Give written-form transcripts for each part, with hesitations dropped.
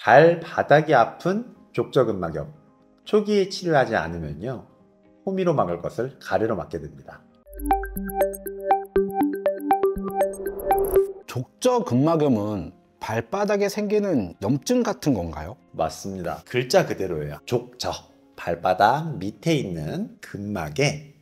발바닥이 아픈 족저근막염. 초기에 치료하지 않으면요, 호미로 막을 것을 가래로 막게 됩니다. 족저근막염은 발바닥에 생기는 염증 같은 건가요? 맞습니다. 글자 그대로예요. 족저, 발바닥 밑에 있는 근막에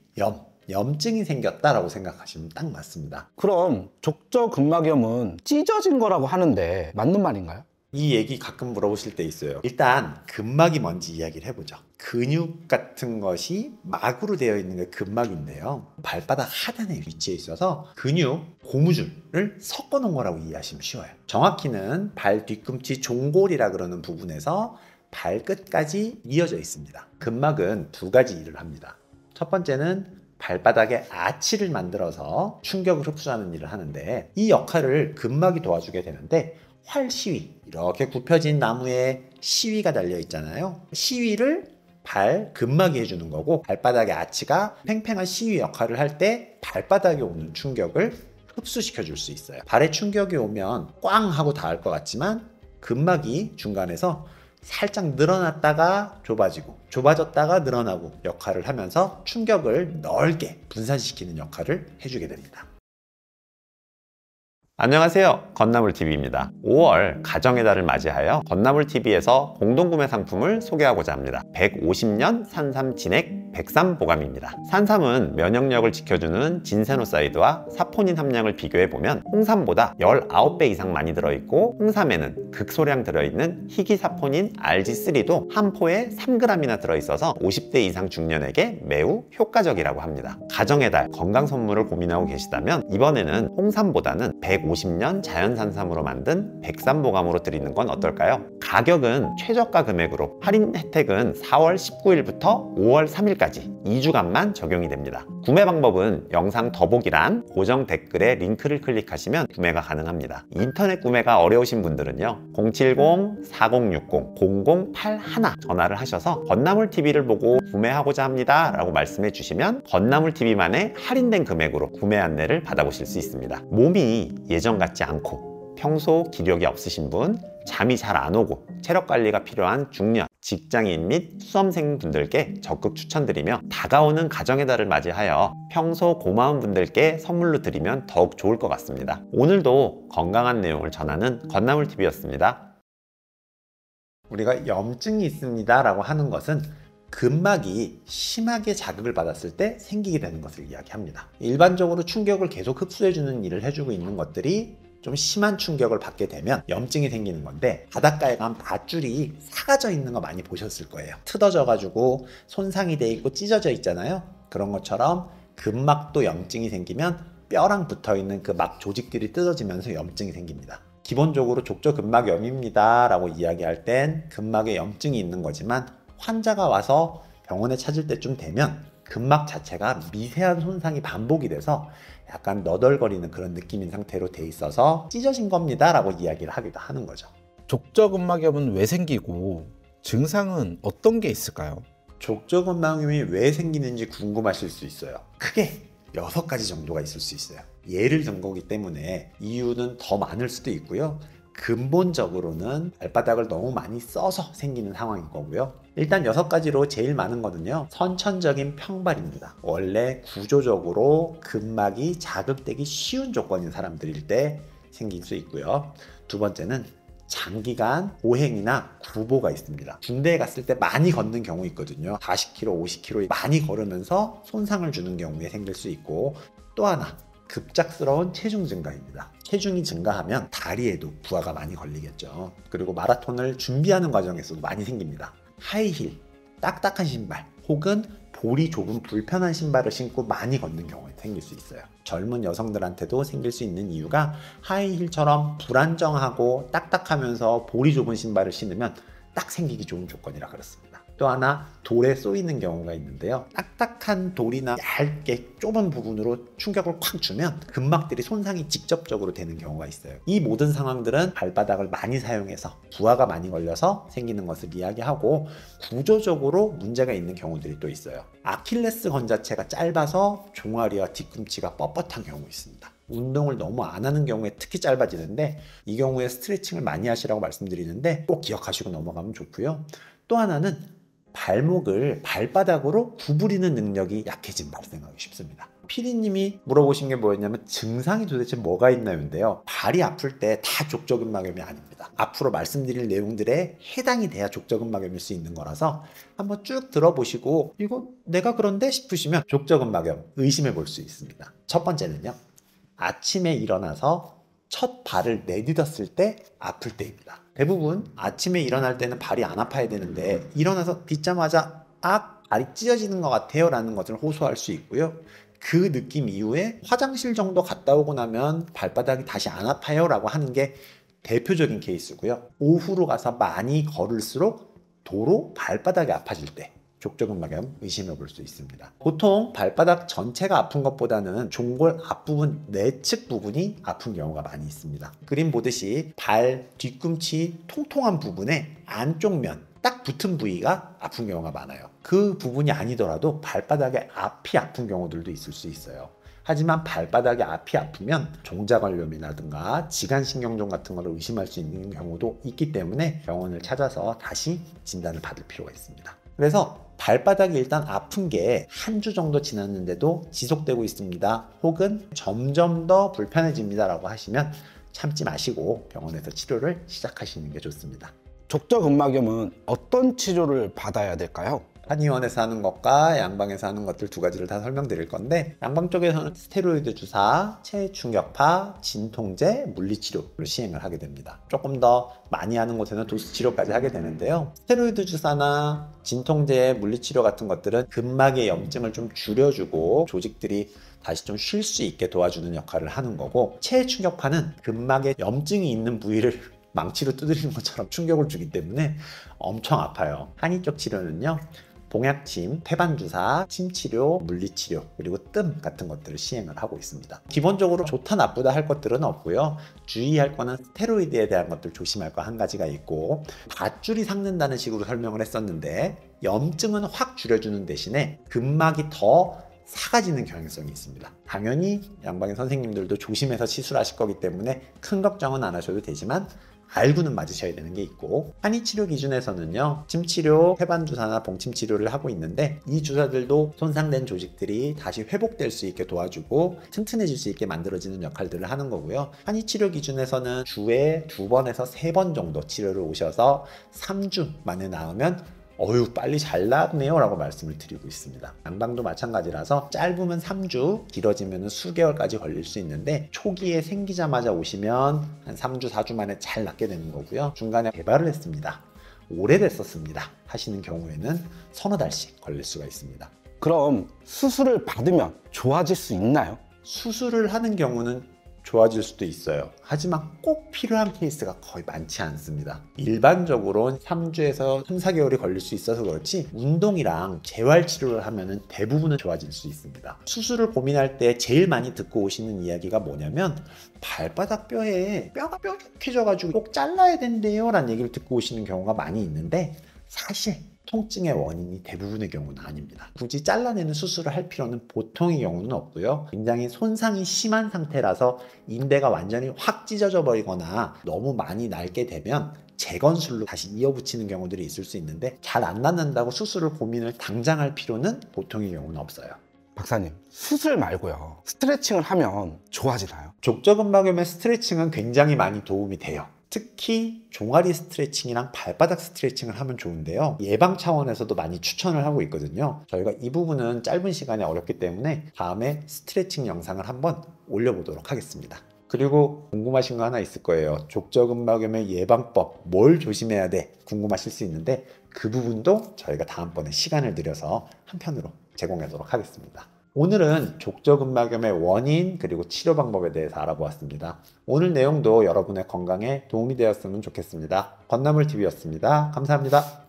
염증이 생겼다라고 생각하시면 딱 맞습니다. 그럼 족저근막염은 찢어진 거라고 하는데 맞는 말인가요? 이 얘기 가끔 물어보실 때 있어요. 일단 근막이 뭔지 이야기를 해보죠. 근육 같은 것이 막으로 되어 있는 게 근막인데요, 발바닥 하단에 위치해 있어서 근육 고무줄을 섞어 놓은 거라고 이해하시면 쉬워요. 정확히는 발 뒤꿈치 종골이라 그러는 부분에서 발끝까지 이어져 있습니다. 근막은 두 가지 일을 합니다. 첫 번째는 발바닥에 아치를 만들어서 충격을 흡수하는 일을 하는데, 이 역할을 근막이 도와주게 되는데, 활시위, 이렇게 굽혀진 나무에 시위가 달려 있잖아요. 시위를 발 근막이 해주는 거고, 발바닥의 아치가 팽팽한 시위 역할을 할 때 발바닥에 오는 충격을 흡수시켜 줄 수 있어요. 발에 충격이 오면 꽝 하고 닿을 것 같지만 근막이 중간에서 살짝 늘어났다가 좁아지고 좁아졌다가 늘어나고 역할을 하면서 충격을 넓게 분산시키는 역할을 해주게 됩니다. 안녕하세요, 건나물TV입니다. 5월 가정의 달을 맞이하여 건나물TV에서 공동구매 상품을 소개하고자 합니다. 150년 산삼 진액 백삼 보감입니다. 산삼은 면역력을 지켜주는 진세노사이드와 사포닌 함량을 비교해보면 홍삼보다 19배 이상 많이 들어있고, 홍삼에는 극소량 들어있는 희귀사포닌 RG3도 한 포에 3g이나 들어있어서 50대 이상 중년에게 매우 효과적이라고 합니다. 가정의 달 건강 선물을 고민하고 계시다면 이번에는 홍삼보다는 150년 자연산삼으로 만든 백삼보감으로 드리는 건 어떨까요? 가격은 최저가 금액으로, 할인 혜택은 4월 19일부터 5월 3일까지 2주간만 적용이 됩니다. 구매 방법은 영상 더보기란 고정 댓글에 링크를 클릭하시면 구매가 가능합니다. 인터넷 구매가 어려우신 분들은요, 070-4060-0081 전화를 하셔서 건나물TV를 보고 구매하고자 합니다 라고 말씀해 주시면 건나물TV만의 할인된 금액으로 구매 안내를 받아보실 수 있습니다. 몸이 예전 같지 않고 평소 기력이 없으신 분, 잠이 잘 안 오고 체력 관리가 필요한 중년, 직장인 및 수험생 분들께 적극 추천드리며, 다가오는 가정의 달을 맞이하여 평소 고마운 분들께 선물로 드리면 더욱 좋을 것 같습니다. 오늘도 건강한 내용을 전하는 건나물TV였습니다. 우리가 염증이 있습니다 라고 하는 것은 근막이 심하게 자극을 받았을 때 생기게 되는 것을 이야기합니다. 일반적으로 충격을 계속 흡수해주는 일을 해주고 있는 것들이 좀 심한 충격을 받게 되면 염증이 생기는 건데, 바닷가에 가면 밧줄이 사가져 있는 거 많이 보셨을 거예요. 틀어져 가지고 손상이 돼 있고 찢어져 있잖아요. 그런 것처럼 근막도 염증이 생기면 뼈랑 붙어 있는 그 막 조직들이 뜯어지면서 염증이 생깁니다. 기본적으로 족저근막염입니다 라고 이야기할 땐 근막에 염증이 있는 거지만, 환자가 와서 병원에 찾을 때쯤 되면 근막 자체가 미세한 손상이 반복이 돼서 약간 너덜거리는 그런 느낌인 상태로 돼 있어서 찢어진 겁니다 라고 이야기를 하기도 하는 거죠. 족저근막염은 왜 생기고 증상은 어떤 게 있을까요? 족저근막염이 왜 생기는지 궁금하실 수 있어요. 크게 6가지 정도가 있을 수 있어요. 예를 든 거기 때문에 이유는 더 많을 수도 있고요. 근본적으로는 발바닥을 너무 많이 써서 생기는 상황인 거고요. 일단 6가지로 제일 많은 거는요, 선천적인 평발입니다. 원래 구조적으로 근막이 자극되기 쉬운 조건인 사람들일 때 생길 수 있고요. 두 번째는 장기간 보행이나 구보가 있습니다. 군대에 갔을 때 많이 걷는 경우 있거든요. 40km, 50km 많이 걸으면서 손상을 주는 경우에 생길 수 있고, 또 하나 급작스러운 체중 증가입니다. 체중이 증가하면 다리에도 부하가 많이 걸리겠죠. 그리고 마라톤을 준비하는 과정에서도 많이 생깁니다. 하이힐, 딱딱한 신발, 혹은 볼이 좁은 불편한 신발을 신고 많이 걷는 경우에 생길 수 있어요. 젊은 여성들한테도 생길 수 있는 이유가, 하이힐처럼 불안정하고 딱딱하면서 볼이 좁은 신발을 신으면 딱 생기기 좋은 조건이라 그렇습니다. 또 하나, 돌에 쏘이는 경우가 있는데요, 딱딱한 돌이나 얇게 좁은 부분으로 충격을 콱 주면 근막들이 손상이 직접적으로 되는 경우가 있어요. 이 모든 상황들은 발바닥을 많이 사용해서 부하가 많이 걸려서 생기는 것을 이야기하고, 구조적으로 문제가 있는 경우들이 또 있어요. 아킬레스 건 자체가 짧아서 종아리와 뒤꿈치가 뻣뻣한 경우 있습니다. 운동을 너무 안 하는 경우에 특히 짧아지는데 이 경우에 스트레칭을 많이 하시라고 말씀드리는데 꼭 기억하시고 넘어가면 좋고요. 또 하나는 발목을 발바닥으로 구부리는 능력이 약해진다고 생각하기 쉽습니다. 피디님이 물어보신 게 뭐였냐면 증상이 도대체 뭐가 있나요인데요. 발이 아플 때 다 족저근막염이 아닙니다. 앞으로 말씀드릴 내용들에 해당이 돼야 족저근막염일 수 있는 거라서 한번 쭉 들어보시고 이거 내가 그런데 싶으시면 족저근막염 의심해 볼 수 있습니다. 첫 번째는요. 아침에 일어나서 첫 발을 내딛었을 때 아플 때입니다. 대부분 아침에 일어날 때는 발이 안 아파야 되는데 일어나서 딛자마자 발이 찢어지는 것 같아요 라는 것을 호소할 수 있고요. 그 느낌 이후에 화장실 정도 갔다 오고 나면 발바닥이 다시 안 아파요 라고 하는 게 대표적인 케이스고요. 오후로 가서 많이 걸을수록 도로 발바닥이 아파질 때 족저근막염 의심해 볼 수 있습니다. 보통 발바닥 전체가 아픈 것보다는 종골 앞부분 내측 부분이 아픈 경우가 많이 있습니다. 그림 보듯이 발 뒤꿈치 통통한 부분에 안쪽 면 딱 붙은 부위가 아픈 경우가 많아요. 그 부분이 아니더라도 발바닥의 앞이 아픈 경우들도 있을 수 있어요. 하지만 발바닥의 앞이 아프면 종자관염이라든가 지간신경종 같은 걸 의심할 수 있는 경우도 있기 때문에 병원을 찾아서 다시 진단을 받을 필요가 있습니다. 그래서 발바닥이 일단 아픈 게 한 주 정도 지났는데도 지속되고 있습니다. 혹은 점점 더 불편해집니다 라고 하시면 참지 마시고 병원에서 치료를 시작하시는 게 좋습니다. 족저근막염은 어떤 치료를 받아야 될까요? 한의원에서 하는 것과 양방에서 하는 것들 두 가지를 다 설명드릴 건데 양방 쪽에서는 스테로이드 주사, 체충격파, 진통제, 물리치료를 시행을 하게 됩니다. 조금 더 많이 하는 곳에는 도수치료까지 하게 되는데요. 스테로이드 주사나 진통제, 물리치료 같은 것들은 근막의 염증을 좀 줄여주고 조직들이 다시 좀 쉴 수 있게 도와주는 역할을 하는 거고 체충격파는 근막에 염증이 있는 부위를 망치로 두드리는 것처럼 충격을 주기 때문에 엄청 아파요. 한의 쪽 치료는요. 봉약침, 태반주사, 침치료, 물리치료, 그리고 뜸 같은 것들을 시행을 하고 있습니다. 기본적으로 좋다 나쁘다 할 것들은 없고요. 주의할 거는 스테로이드에 대한 것들 조심할 거 한 가지가 있고 밧줄이 삭는다는 식으로 설명을 했었는데 염증은 확 줄여주는 대신에 근막이 더 사가지는 경향성이 있습니다. 당연히 양방의 선생님들도 조심해서 시술하실 거기 때문에 큰 걱정은 안 하셔도 되지만 알고는 맞으셔야 되는 게 있고 한의치료 기준에서는요 침치료, 태반주사나 봉침치료를 하고 있는데 이 주사들도 손상된 조직들이 다시 회복될 수 있게 도와주고 튼튼해질 수 있게 만들어지는 역할들을 하는 거고요. 한의치료 기준에서는 주에 2번에서 3번 정도 치료를 오셔서 3주 만에 나으면 어휴 빨리 잘 나았네요 라고 말씀을 드리고 있습니다. 양방도 마찬가지라서 짧으면 3주, 길어지면 수개월까지 걸릴 수 있는데 초기에 생기자마자 오시면 한 3주, 4주 만에 잘 낫게 되는 거고요. 중간에 개발을 했습니다. 오래됐었습니다 하시는 경우에는 서너 달씩 걸릴 수가 있습니다. 그럼 수술을 받으면 좋아질 수 있나요? 수술을 하는 경우는 좋아질 수도 있어요. 하지만 꼭 필요한 케이스가 거의 많지 않습니다. 일반적으로 3주에서 3, 4개월이 걸릴 수 있어서 그렇지 운동이랑 재활치료를 하면 대부분은 좋아질 수 있습니다. 수술을 고민할 때 제일 많이 듣고 오시는 이야기가 뭐냐면 발바닥 뼈에 뼈가 뾰족해져가지고 꼭 잘라야 된대요 라는 얘기를 듣고 오시는 경우가 많이 있는데 사실 통증의 원인이 대부분의 경우는 아닙니다. 굳이 잘라내는 수술을 할 필요는 보통의 경우는 없고요. 굉장히 손상이 심한 상태라서 인대가 완전히 확 찢어져 버리거나 너무 많이 낡게 되면 재건술로 다시 이어붙이는 경우들이 있을 수 있는데 잘 안 낫는다고 수술을 고민을 당장 할 필요는 보통의 경우는 없어요. 박사님, 수술 말고요. 스트레칭을 하면 좋아지나요? 족저근막염의 스트레칭은 굉장히 많이 도움이 돼요. 특히 종아리 스트레칭이랑 발바닥 스트레칭을 하면 좋은데요. 예방 차원에서도 많이 추천을 하고 있거든요. 저희가 이 부분은 짧은 시간에 어렵기 때문에 다음에 스트레칭 영상을 한번 올려보도록 하겠습니다. 그리고 궁금하신 거 하나 있을 거예요. 족저근막염의 예방법, 뭘 조심해야 돼? 궁금하실 수 있는데 그 부분도 저희가 다음번에 시간을 들여서 한편으로 제공하도록 하겠습니다. 오늘은 족저근막염의 원인 그리고 치료 방법에 대해서 알아보았습니다. 오늘 내용도 여러분의 건강에 도움이 되었으면 좋겠습니다. 건나물TV였습니다. 감사합니다.